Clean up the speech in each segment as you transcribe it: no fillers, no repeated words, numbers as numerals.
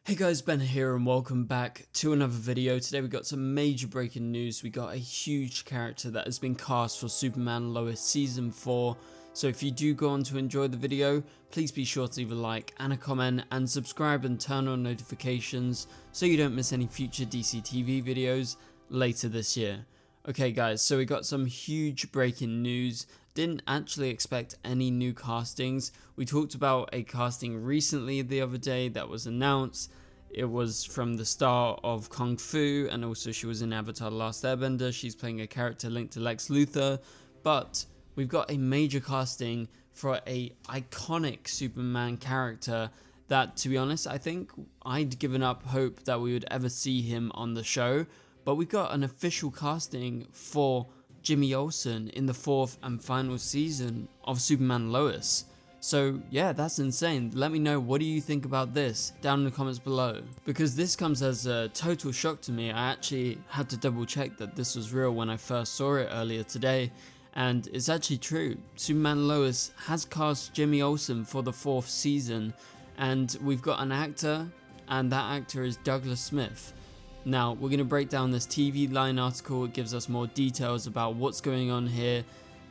Hey guys, Ben here and welcome back to another video. Today we got some major breaking news. We got a huge character that has been cast for Superman Lois Season 4. So if you do go on to enjoy the video, please be sure to leave a like and a comment and subscribe and turn on notifications so you don't miss any future DCTV videos later this year. Okay guys, so we got some huge breaking news. Didn't actually expect any new castings. We talked about a casting recently the other day that was announced. It was from the star of Kung Fu, and also she was in Avatar: The Last Airbender. She's playing a character linked to Lex Luthor. But we've got a major casting for a iconic Superman character that, to be honest, I think I'd given up hope that we would ever see him on the show. But we got an official casting for Jimmy Olsen in the 4th and final season of Superman Lois. So yeah, that's insane. Let me know, what do you think about this down in the comments below, because this comes as a total shock to me. I actually had to double check that this was real when I first saw it earlier today, and it's actually true. Superman Lois has cast Jimmy Olsen for the 4th season, and we've got an actor, and that actor is Douglas Smith. Now we're going to break down this TV Line article. It gives us more details about what's going on here,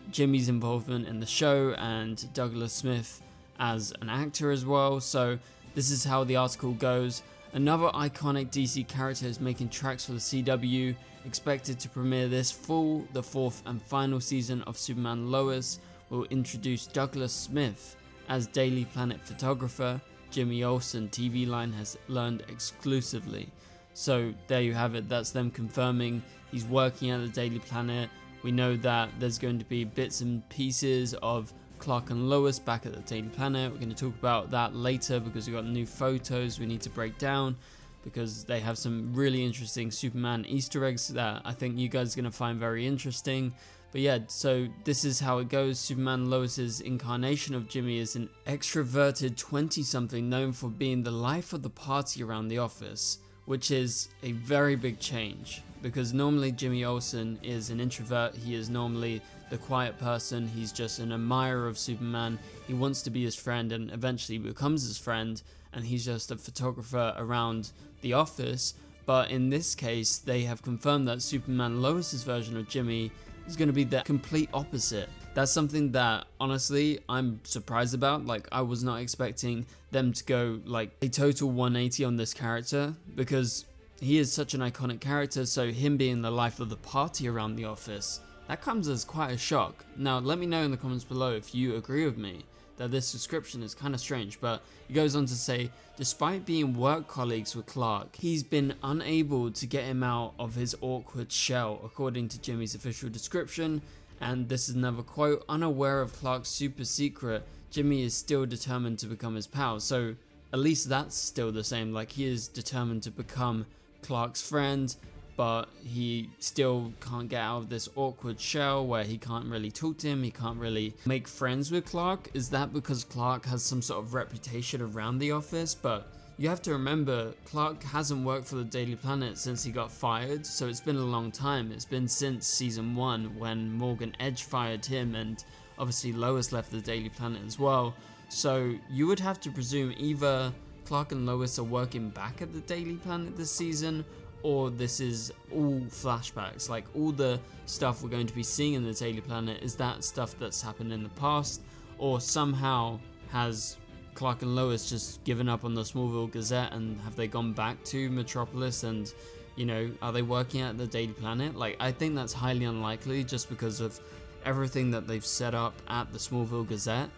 Jimmy's involvement in the show, and Douglas Smith as an actor as well. So this is how the article goes. Another iconic DC character is making tracks for the CW, expected to premiere this fall. The 4th and final season of Superman Lois will introduce Douglas Smith as Daily Planet photographer. Jimmy Olsen, TV Line has learned exclusively. So there you have it, that's them confirming he's working at the Daily Planet. We know that there's going to be bits and pieces of Clark and Lois back at the Daily Planet. We're going to talk about that later because we've got new photos we need to break down, because they have some really interesting Superman Easter eggs that I think you guys are going to find very interesting. But yeah, so this is how it goes. Superman Lois's incarnation of Jimmy is an extroverted 20-something known for being the life of the party around the office, which is a very big change, because normally Jimmy Olsen is an introvert. He is normally the quiet person. He's just an admirer of Superman. He wants to be his friend and eventually becomes his friend, and he's just a photographer around the office. But in this case, they have confirmed that Superman Lois's version of Jimmy is going to be the complete opposite. That's something that honestly I'm surprised about. Like, I was not expecting them to go like a total 180 on this character, because he is such an iconic character. So him being the life of the party around the office, that comes as quite a shock. Now let me know in the comments below if you agree with me that this description is kind of strange. But he goes on to say, despite being work colleagues with Clark, he's been unable to get him out of his awkward shell, according to Jimmy's official description. And this is another quote: unaware of Clark's super secret, Jimmy is still determined to become his pal. So at least that's still the same. Like, he is determined to become Clark's friend, but he still can't get out of this awkward shell where he can't really talk to him. He can't really make friends with Clark. Is that because Clark has some sort of reputation around the office? But you have to remember, Clark hasn't worked for the Daily Planet since he got fired, so it's been a long time. It's been since season 1 when Morgan Edge fired him, and obviously Lois left the Daily Planet as well. So you would have to presume either Clark and Lois are working back at the Daily Planet this season, or this is all flashbacks. Like, all the stuff we're going to be seeing in the Daily Planet is that stuff that's happened in the past, or somehow has Clark and Lois just given up on the Smallville Gazette, and have they gone back to Metropolis, and, you know, are they working at the Daily Planet? Like, I think that's highly unlikely just because of everything that they've set up at the Smallville Gazette.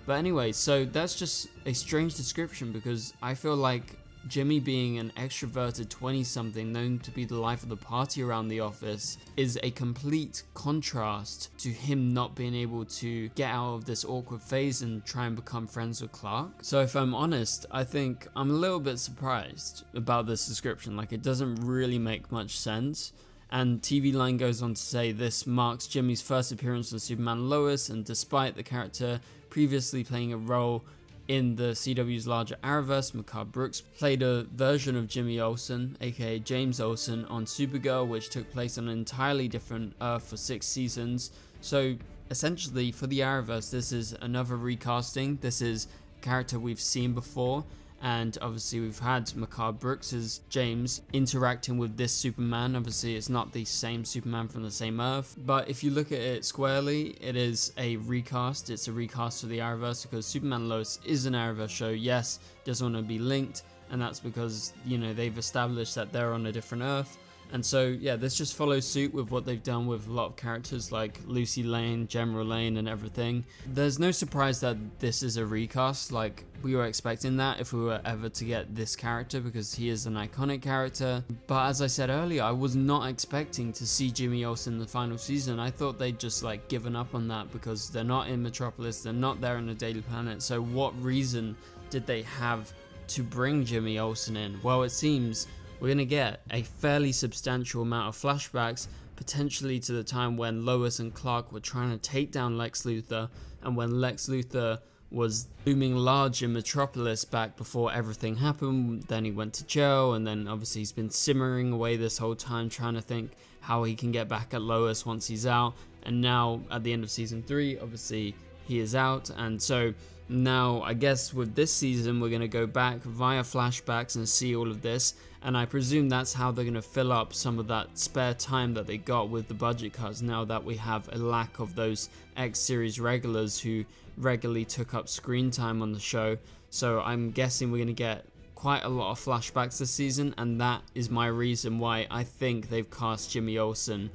But anyway, so that's just a strange description, because I feel like Jimmy being an extroverted 20-something known to be the life of the party around the office is a complete contrast to him not being able to get out of this awkward phase and try and become friends with Clark. So if I'm honest, I think I'm a little bit surprised about this description. Like, it doesn't really make much sense. And TV Line goes on to say this marks Jimmy's first appearance on Superman Lois, and despite the character previously playing a role in the CW's larger Arrowverse, McCall Brooks played a version of Jimmy Olsen, aka James Olsen, on Supergirl, which took place on an entirely different Earth for 6 seasons. So essentially for the Arrowverse, this is another recasting. This is a character we've seen before, And obviously we've had Makar Brooks's James interacting with this Superman. Obviously it's not the same Superman from the same Earth, but if you look at it squarely, it is a recast. It's a recast of the Arrowverse because Superman and Lois is an Arrowverse show. Yes, doesn't want to be linked, and that's because, you know, they've established that they're on a different Earth. And so, yeah, this just follows suit with what they've done with a lot of characters like Lucy Lane, General Lane, and everything. There's no surprise that this is a recast. Like, we were expecting that if we were ever to get this character because he is an iconic character. But as I said earlier, I was not expecting to see Jimmy Olsen in the final season. I thought they'd just like given up on that because they're not in Metropolis, they're not there on the Daily Planet. So what reason did they have to bring Jimmy Olsen in? Well, it seems we're going to get a fairly substantial amount of flashbacks, potentially to the time when Lois and Clark were trying to take down Lex Luthor, and when Lex Luthor was looming large in Metropolis back before everything happened. Then he went to jail, and then obviously he's been simmering away this whole time trying to think how he can get back at Lois once he's out. And now at the end of season 3, obviously he is out, and so now I guess with this season we're going to go back via flashbacks and see all of this, and I presume that's how they're going to fill up some of that spare time that they got with the budget cuts, now that we have a lack of those X-series regulars who regularly took up screen time on the show. So I'm guessing we're going to get quite a lot of flashbacks this season, and that is my reason why I think they've cast Jimmy Olsen.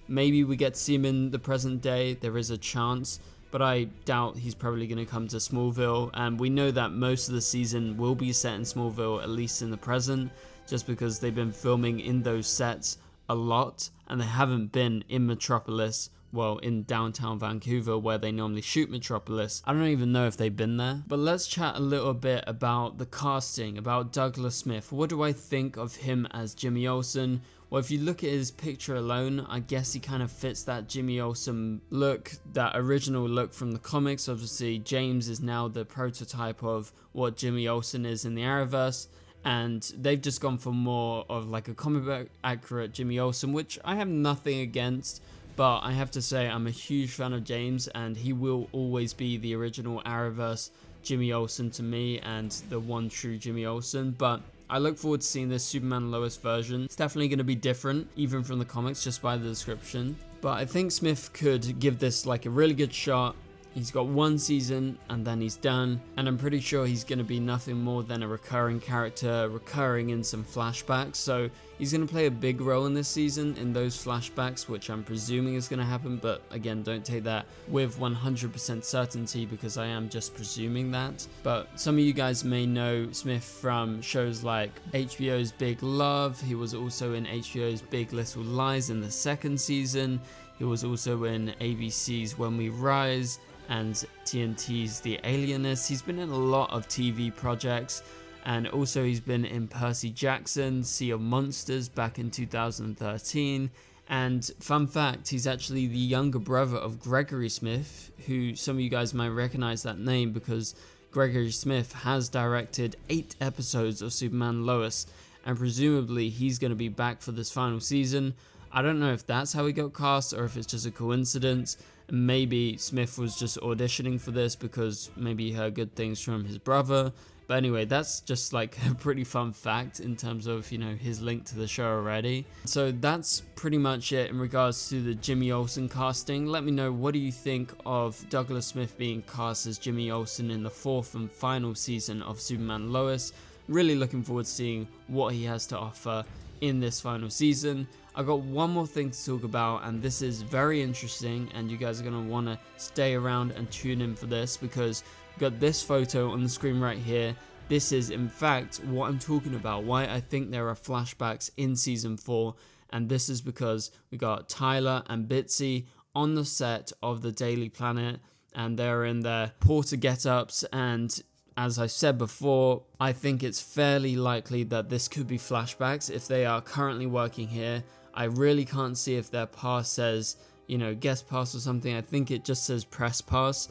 Maybe we get to see him in the present day, there is a chance, but I doubt he's probably going to come to Smallville, and we know that most of the season will be set in Smallville, at least in the present, just because they've been filming in those sets a lot, and they haven't been in Metropolis, well, in downtown Vancouver where they normally shoot Metropolis. I don't even know if they've been there. But let's chat a little bit about the casting, about Douglas Smith. What do I think of him as Jimmy Olsen? Well, if you look at his picture alone, I guess he kind of fits that Jimmy Olsen look, that original look from the comics. Obviously, James is now the prototype of what Jimmy Olsen is in the Arrowverse, and they've just gone for more of like a comic book accurate Jimmy Olsen, which I have nothing against, but I have to say I'm a huge fan of James, and he will always be the original Arrowverse Jimmy Olsen to me, and the one true Jimmy Olsen. But I look forward to seeing this Superman and Lois version. It's definitely going to be different, even from the comics, just by the description. But I think Smith could give this like a really good shot. He's got one season and then he's done, and I'm pretty sure he's going to be nothing more than a recurring character, recurring in some flashbacks. So he's going to play a big role in this season in those flashbacks, which I'm presuming is going to happen, but again, don't take that with 100% certainty because I am just presuming that. But some of you guys may know Smith from shows like HBO's Big Love. He was also in HBO's Big Little Lies in the second season. He was also in ABC's When We Rise and TNT's The Alienist. He's been in a lot of TV projects, and also he's been in Percy Jackson's Sea of Monsters back in 2013. And fun fact, he's actually the younger brother of Gregory Smith, who some of you guys might recognize that name because Gregory Smith has directed 8 episodes of Superman and Lois, and presumably he's going to be back for this final season. I don't know if that's how he got cast or if it's just a coincidence. Maybe Smith was just auditioning for this because maybe he heard good things from his brother. But anyway, that's just like a pretty fun fact in terms of, you know, his link to the show already. So that's pretty much it in regards to the Jimmy Olsen casting. Let me know, what do you think of Douglas Smith being cast as Jimmy Olsen in the 4th and final season of Superman and Lois? Really looking forward to seeing what he has to offer in this final season. I got one more thing to talk about, and this is very interesting, and you guys are going to want to stay around and tune in for this because we've got this photo on the screen right here. This is in fact what I'm talking about, why I think there are flashbacks in season 4, and this is because we got Tyler and Bitsy on the set of the Daily Planet, and they're in their porter get-ups, and as I said before, I think it's fairly likely that this could be flashbacks if they are currently working here. I really can't see if their pass says, you know, guest pass or something. I think it just says press pass.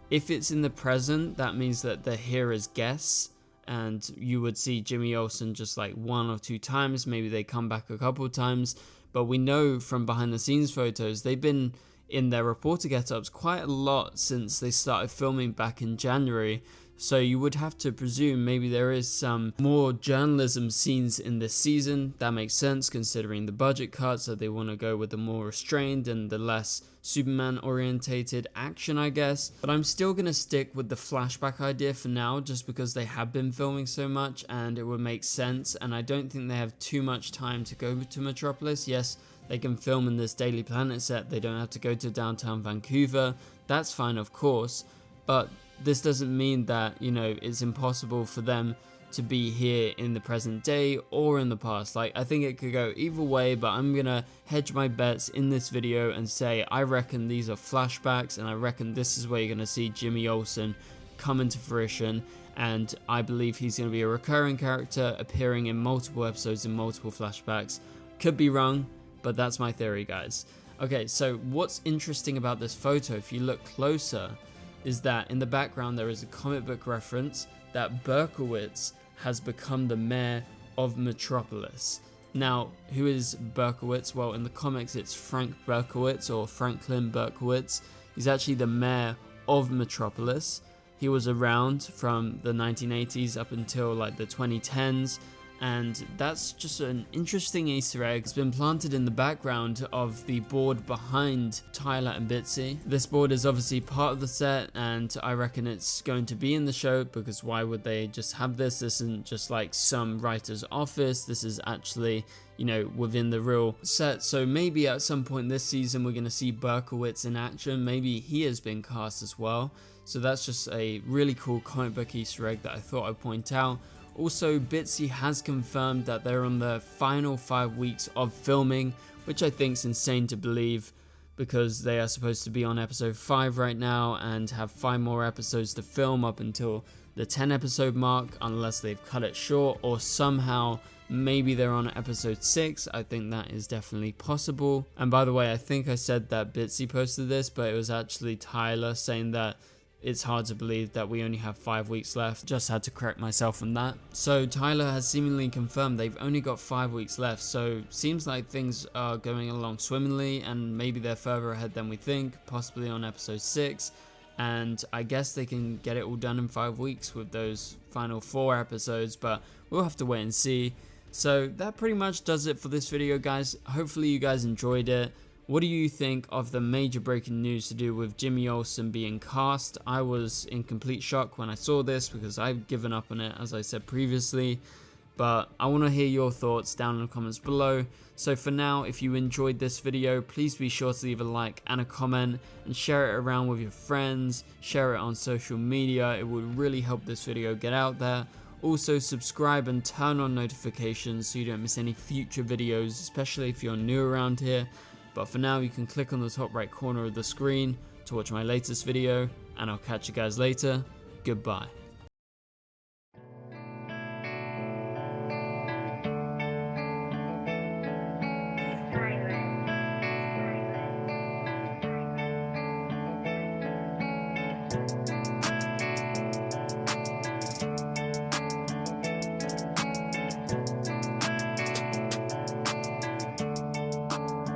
If it's in the present, that means that they're here as guests, and you would see Jimmy Olsen just like 1 or 2 times. Maybe they come back a couple of times, but we know from behind the scenes photos, they've been in their reporter get-ups quite a lot since they started filming back in January. So you would have to presume maybe there is some more journalism scenes in this season. That makes sense considering the budget cuts, so they want to go with the more restrained and the less Superman orientated action, I guess. But I'm still going to stick with the flashback idea for now, just because they have been filming so much and it would make sense, and I don't think they have too much time to go to Metropolis. Yes, they can film in this Daily Planet set, they don't have to go to downtown Vancouver, that's fine of course, but this doesn't mean that, you know, it's impossible for them to be here in the present day or in the past. Like, I think it could go either way, but I'm gonna hedge my bets in this video and say I reckon these are flashbacks, and I reckon this is where you're gonna see Jimmy Olsen come into fruition, and I believe he's gonna be a recurring character appearing in multiple episodes in multiple flashbacks. Could be wrong, but that's my theory, guys. Okay, so what's interesting about this photo, if you look closer, is that in the background there is a comic book reference that Berkowitz has become the mayor of Metropolis. Now, who is Berkowitz? Well, in the comics it's Frank Berkowitz, or Franklin Berkowitz. He's actually the mayor of Metropolis. He was around from the 1980s up until like the 2010s. And that's just an interesting Easter egg. It's been planted in the background of the board behind Tyler and Bitsy. This board is obviously part of the set, and I reckon it's going to be in the show, because why would they just have this? This isn't just like some writer's office. This is actually, you know, within the real set. So maybe at some point this season we're going to see Berkowitz in action. Maybe he has been cast as well. So that's just a really cool comic book Easter egg that I thought I'd point out. Also, Bitsy has confirmed that they're on the final 5 weeks of filming, which I think is insane to believe, because they are supposed to be on episode 5 right now and have 5 more episodes to film up until the 10 episode mark, unless they've cut it short, or somehow maybe they're on episode 6. I think that is definitely possible. And by the way, I think I said that Bitsy posted this, but it was actually Tyler saying that it's hard to believe that we only have 5 weeks left. Just had to correct myself on that. So Tyler has seemingly confirmed they've only got 5 weeks left, so seems like things are going along swimmingly, and maybe they're further ahead than we think, possibly on episode 6, and I guess they can get it all done in 5 weeks with those final 4 episodes, but we'll have to wait and see. So that pretty much does it for this video, guys. Hopefully you guys enjoyed it. What do you think of the major breaking news to do with Jimmy Olsen being cast? I was in complete shock when I saw this, because I've given up on it, as I said previously. But I want to hear your thoughts down in the comments below. So for now, if you enjoyed this video, please be sure to leave a like and a comment, and share it around with your friends, share it on social media. It would really help this video get out there. Also, subscribe and turn on notifications so you don't miss any future videos, especially if you're new around here. But for now, you can click on the top right corner of the screen to watch my latest video, and I'll catch you guys later. Goodbye.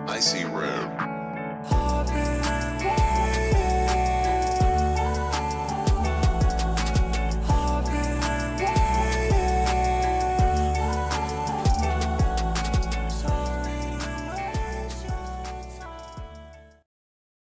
I see